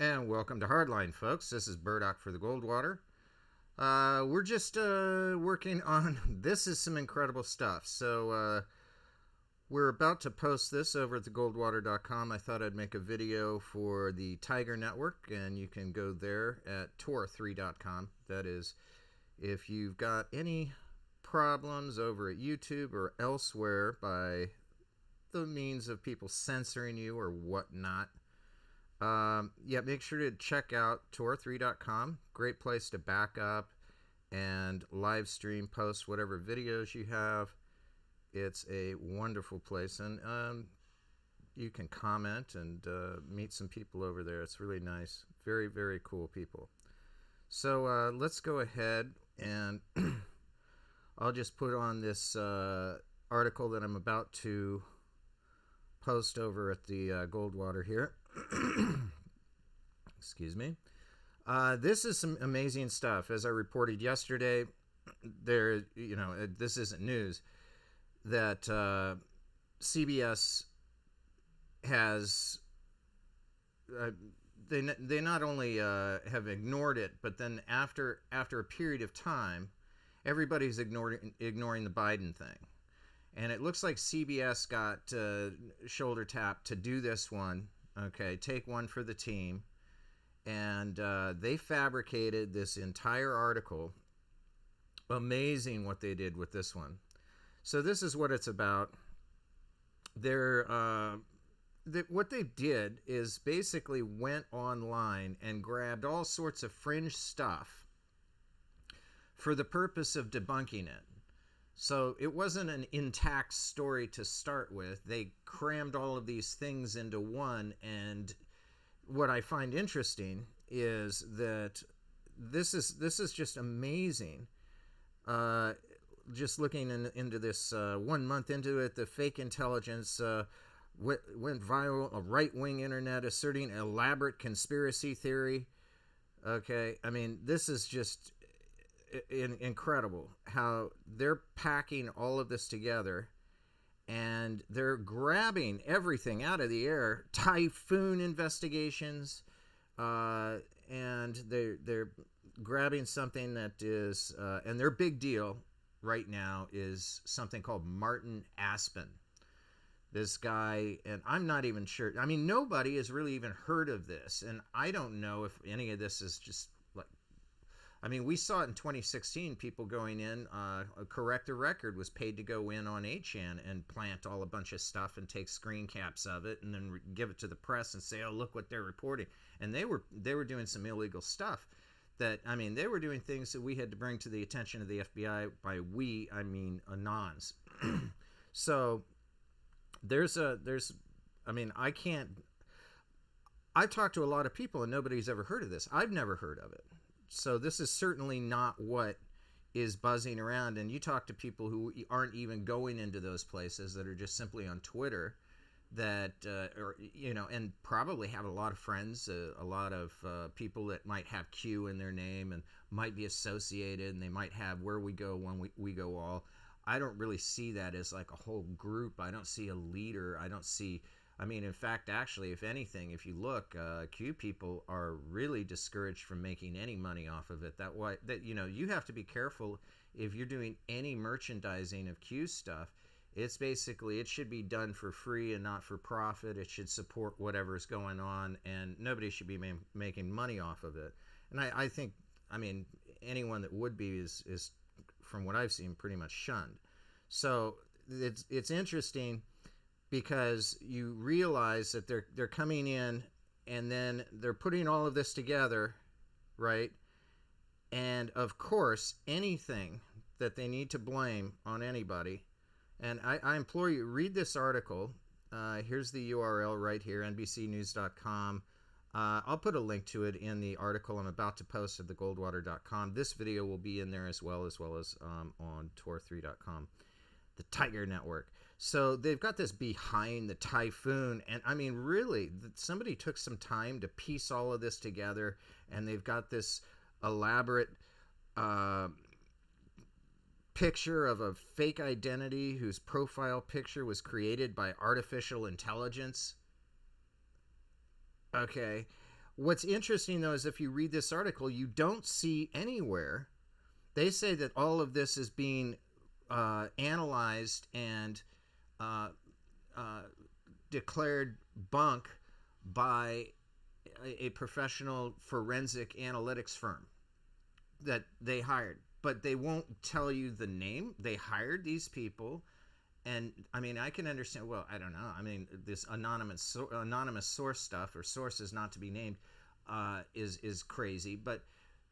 And welcome to Hardline, folks. This is Burdock for the Goldwater. We're just working on this is some incredible stuff. So we're about to post this over at thegoldwater.com. I thought I'd make a video for the Tiger Network, and you can go there at tor3.com. That is, if you've got any problems over at YouTube or elsewhere by the means of people censoring you or whatnot, make sure to check out tor3.com. Great place to back up and live stream, post whatever videos you have. It's a wonderful place, and you can comment and meet some people over there. It's really nice. Very, very cool people. So let's go ahead, and I'll just put on this article that I'm about to post over at the Goldwater here. Excuse me. This is some amazing stuff. As I reported yesterday, this isn't news, that CBS has they not only have ignored it, but then after a period of time, everybody's ignoring the Biden thing. And it looks like CBS got shoulder tapped to do this one. Okay, take one for the team. And they fabricated this entire article. Amazing what they did with this one. So this is what it's about. What they did is basically went online and grabbed all sorts of fringe stuff for the purpose of debunking it. So it wasn't an intact story to start with. They crammed all of these things into one, and what I find interesting is that this is just amazing. Just looking into this 1 month into it, the fake intelligence went viral. A right-wing internet asserting elaborate conspiracy theory. Okay, I mean, this is just incredible how they're packing all of this together, and they're grabbing everything out of the air. Typhoon investigations, and they're grabbing something that is, and their big deal right now is something called Martin Aspen. This guy, and I'm not even sure. I mean, nobody has really even heard of this, and I don't know if any of this is just like, I mean, we saw it in 2016, people going in, Correct the Record was paid to go in on 8chan and plant all a bunch of stuff and take screen caps of it and then give it to the press and say, oh, look what they're reporting. And they were doing some illegal stuff that, I mean, they were doing things that we had to bring to the attention of the FBI. By we, I mean anons. So I've talked to a lot of people and nobody's ever heard of this. I've never heard of it. So this is certainly not what is buzzing around. And you talk to people who aren't even going into those places, that are just simply on Twitter, that and probably have a lot of friends, a lot of people that might have Q in their name and might be associated, and they might have Where We Go When We Go All. I don't really see that as like a whole group. I don't see a leader. I don't see. I mean, in fact, actually, if anything, if you look, Q people are really discouraged from making any money off of it. You have to be careful if you're doing any merchandising of Q stuff. It's basically, it should be done for free and not for profit. It should support whatever's going on, and nobody should be making money off of it. And I think, I mean, anyone that would be is from what I've seen, pretty much shunned. So it's interesting, because you realize that they're coming in and then they're putting all of this together, right? And of course, anything that they need to blame on anybody. And I implore you, read this article. Here's the URL right here, NBCnews.com. I'll put a link to it in the article I'm about to post at thegoldwater.com. This video will be in there as well as on tor3.com. The Tiger Network. So they've got this behind the typhoon, and I mean, really, somebody took some time to piece all of this together, and they've got this elaborate picture of a fake identity whose profile picture was created by artificial intelligence. Okay, What's interesting, though, is if you read this article, you don't see anywhere. They say that all of this is being analyzed and declared bunk by a professional forensic analytics firm that they hired. But they won't tell you the name. They hired these people. And I mean, I can understand. Well, I don't know. I mean, this anonymous source stuff, or sources not to be named, is crazy. But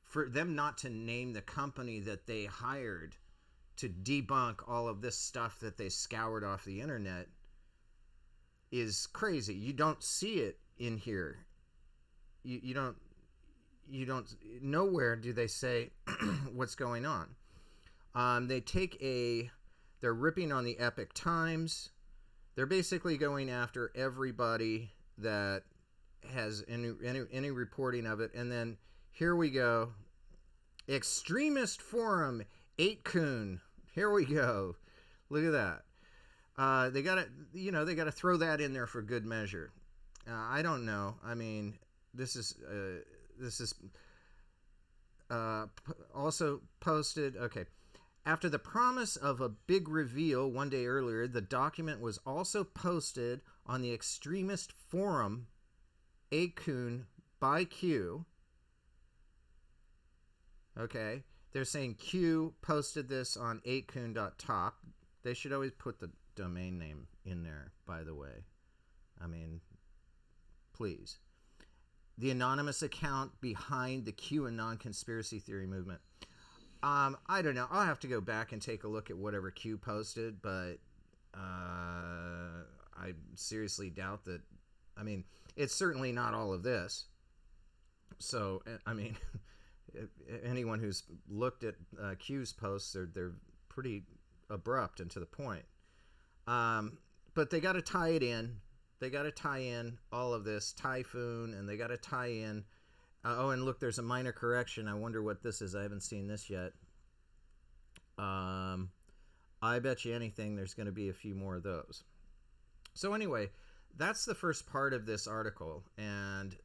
for them not to name the company that they hired to debunk all of this stuff that they scoured off the internet is crazy. You don't see it in here. You don't. Nowhere do they say what's going on. They're ripping on the Epic Times. They're basically going after everybody that has any reporting of it. And then here we go. Extremist Forum, 8kun. Here we go. Look at that. They got to throw that in there for good measure. I don't know. I mean, this is also posted. Okay. After the promise of a big reveal one day earlier, the document was also posted on the extremist forum 8kun by Q. Okay. They're saying Q posted this on 8kun.top. They should always put the domain name in there, by the way. I mean, please. The anonymous account behind the QAnon conspiracy theory movement. I don't know. I'll have to go back and take a look at whatever Q posted, but I seriously doubt that. I mean, it's certainly not all of this. So, I mean, anyone who's looked at Q's posts, they're pretty abrupt and to the point. But they got to tie it in. They got to tie in all of this typhoon, and they got to tie in. Oh, and look, there's a minor correction. I wonder what this is. I haven't seen this yet. I bet you anything there's going to be a few more of those. So anyway, that's the first part of this article. And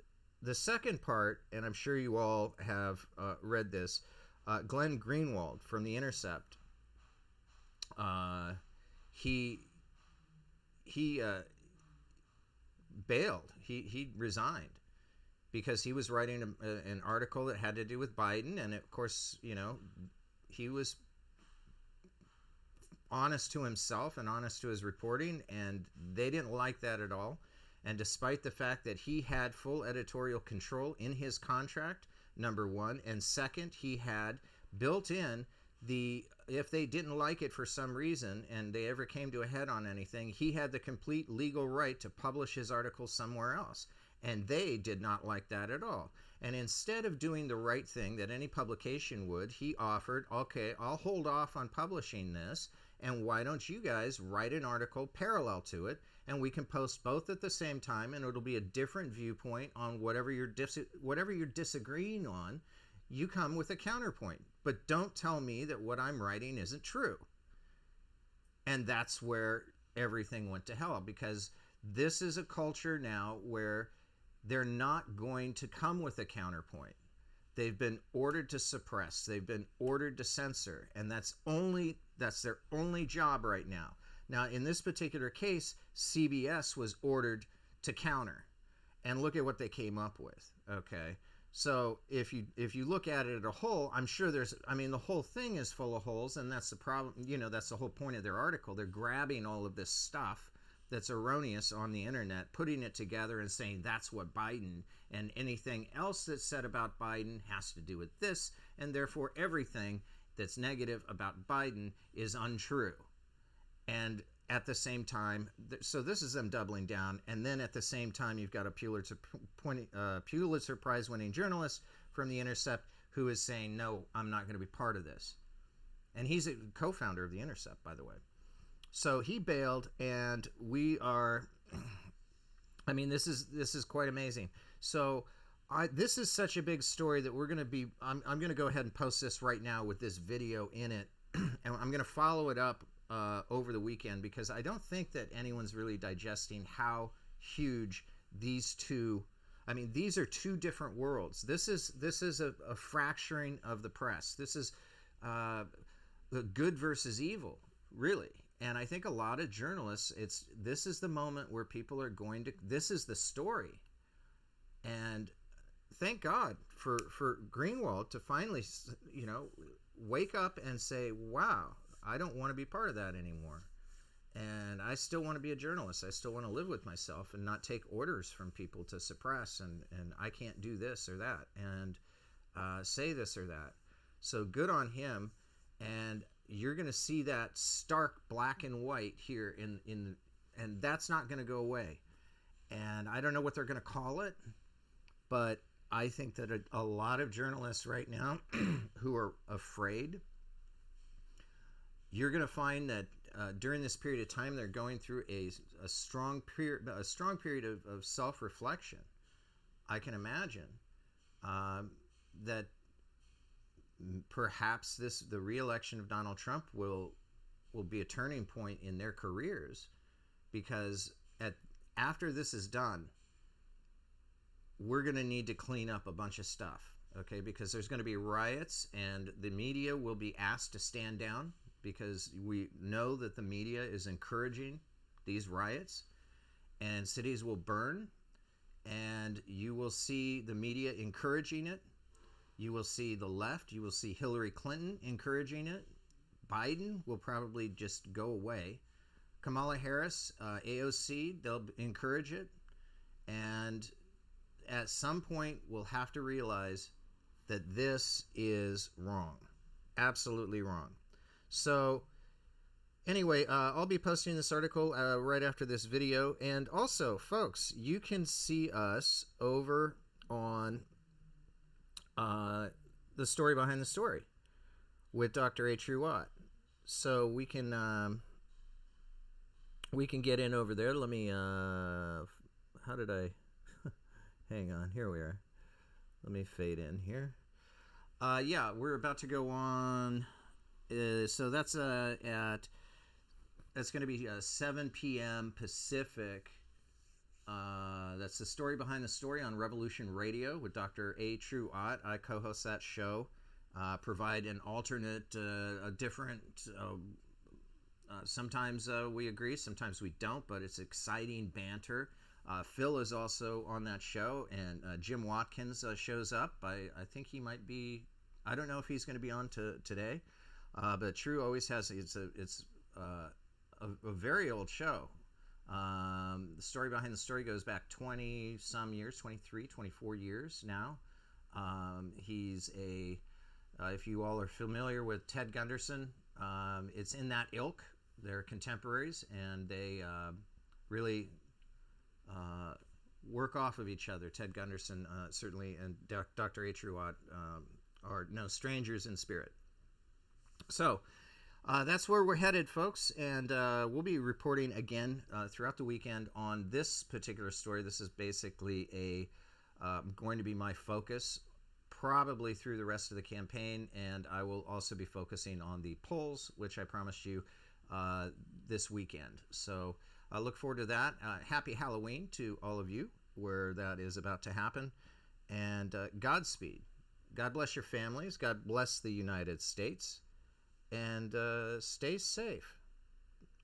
the second part, and I'm sure you all have read this, Glenn Greenwald from The Intercept. He bailed. He resigned because he was writing an article that had to do with Biden, and of course, he was honest to himself and honest to his reporting, and they didn't like that at all. And despite the fact that he had full editorial control in his contract, number one, and second, he had built in if they didn't like it for some reason and they ever came to a head on anything, he had the complete legal right to publish his article somewhere else. And they did not like that at all. And instead of doing the right thing that any publication would, he offered, okay, I'll hold off on publishing this, and why don't you guys write an article parallel to it, and we can post both at the same time, and it'll be a different viewpoint on whatever you're disagreeing on. You come with a counterpoint, but don't tell me that what I'm writing isn't true. And that's where everything went to hell, because this is a culture now where they're not going to come with a counterpoint. They've been ordered to suppress. They've been ordered to censor, and that's their only job right now. Now, in this particular case, CBS was ordered to counter, and look at what they came up with. Okay. So if you look at it as a whole, I'm sure the whole thing is full of holes, and that's the problem. That's the whole point of their article. They're grabbing all of this stuff that's erroneous on the internet, putting it together and saying that's what Biden, and anything else that's said about Biden has to do with this, and therefore everything that's negative about Biden is untrue. And at the same time, so this is them doubling down, and then at the same time, you've got a Pulitzer Prize-winning journalist from The Intercept who is saying, no, I'm not going to be part of this. And he's a co-founder of The Intercept, by the way. So he bailed, and we are, I mean, this is quite amazing. So this is such a big story that we're going to be, I'm going to go ahead and post this right now with this video in it, and I'm going to follow it up over the weekend, because I don't think that anyone's really digesting how huge these two I mean, these are two different worlds. This is a fracturing of the press. This is the good versus evil, really. And I think a lot of journalists, this is the moment where people are going to, this is the story. And thank God for Greenwald to finally, wake up and say, wow, I don't want to be part of that anymore. And I still want to be a journalist. I still want to live with myself and not take orders from people to suppress and I can't do this or that and say this or that. So good on him. And you're going to see that stark black and white here and that's not going to go away. And I don't know what they're going to call it, but I think that a lot of journalists right now who are afraid, you're going to find that during this period of time, they're going through a strong period of self-reflection. I can imagine that perhaps the re-election of Donald Trump will be a turning point in their careers, because after this is done, we're going to need to clean up a bunch of stuff, okay? Because there's going to be riots, and the media will be asked to stand down, because we know that the media is encouraging these riots, and cities will burn, and you will see the media encouraging it. You will see the left. You will see Hillary Clinton encouraging it. Biden will probably just go away. Kamala Harris, AOC, they'll encourage it. And at some point, we'll have to realize that this is wrong. Absolutely wrong. So anyway, I'll be posting this article right after this video. And also, folks, you can see us over on the story behind the story with Dr. A. True Watt. So we can get in over there. Let me, how did I, hang on, here we are. Let me fade in here. Yeah, we're about to go on. So that's that's going to be 7 p.m. Pacific. That's the story behind the story on Revolution Radio with Dr. A. True Ott. I co-host that show. Provide an alternate, a different. Sometimes we agree, sometimes we don't, but it's exciting banter. Phil is also on that show, and Jim Watkins shows up. I think he might be. I don't know if he's going to be on today. But True always has, it's a very old show. The story behind the story goes back 20 some years, 23, 24 years now. He's if you all are familiar with Ted Gunderson, it's in that ilk. They're contemporaries, and they really work off of each other. Ted Gunderson certainly, and Dr. A. True Watt are no strangers in spirit. So that's where we're headed, folks, and we'll be reporting again throughout the weekend on this particular story. This is basically going to be my focus probably through the rest of the campaign, and I will also be focusing on the polls, which I promised you this weekend. So I look forward to that. Happy Halloween to all of you where that is about to happen, and Godspeed. God bless your families. God bless the United States. And stay safe.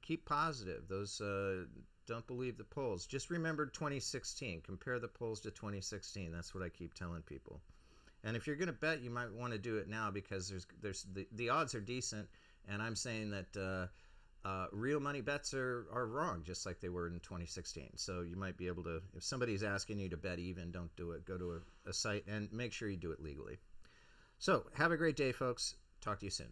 Keep positive. Those don't believe the polls. Just remember 2016. Compare the polls to 2016. That's what I keep telling people. And if you're going to bet, you might want to do it now, because there's the odds are decent. And I'm saying that real money bets are wrong, just like they were in 2016. So you might be able to, if somebody's asking you to bet even, don't do it. Go to a site and make sure you do it legally. So have a great day, folks. Talk to you soon.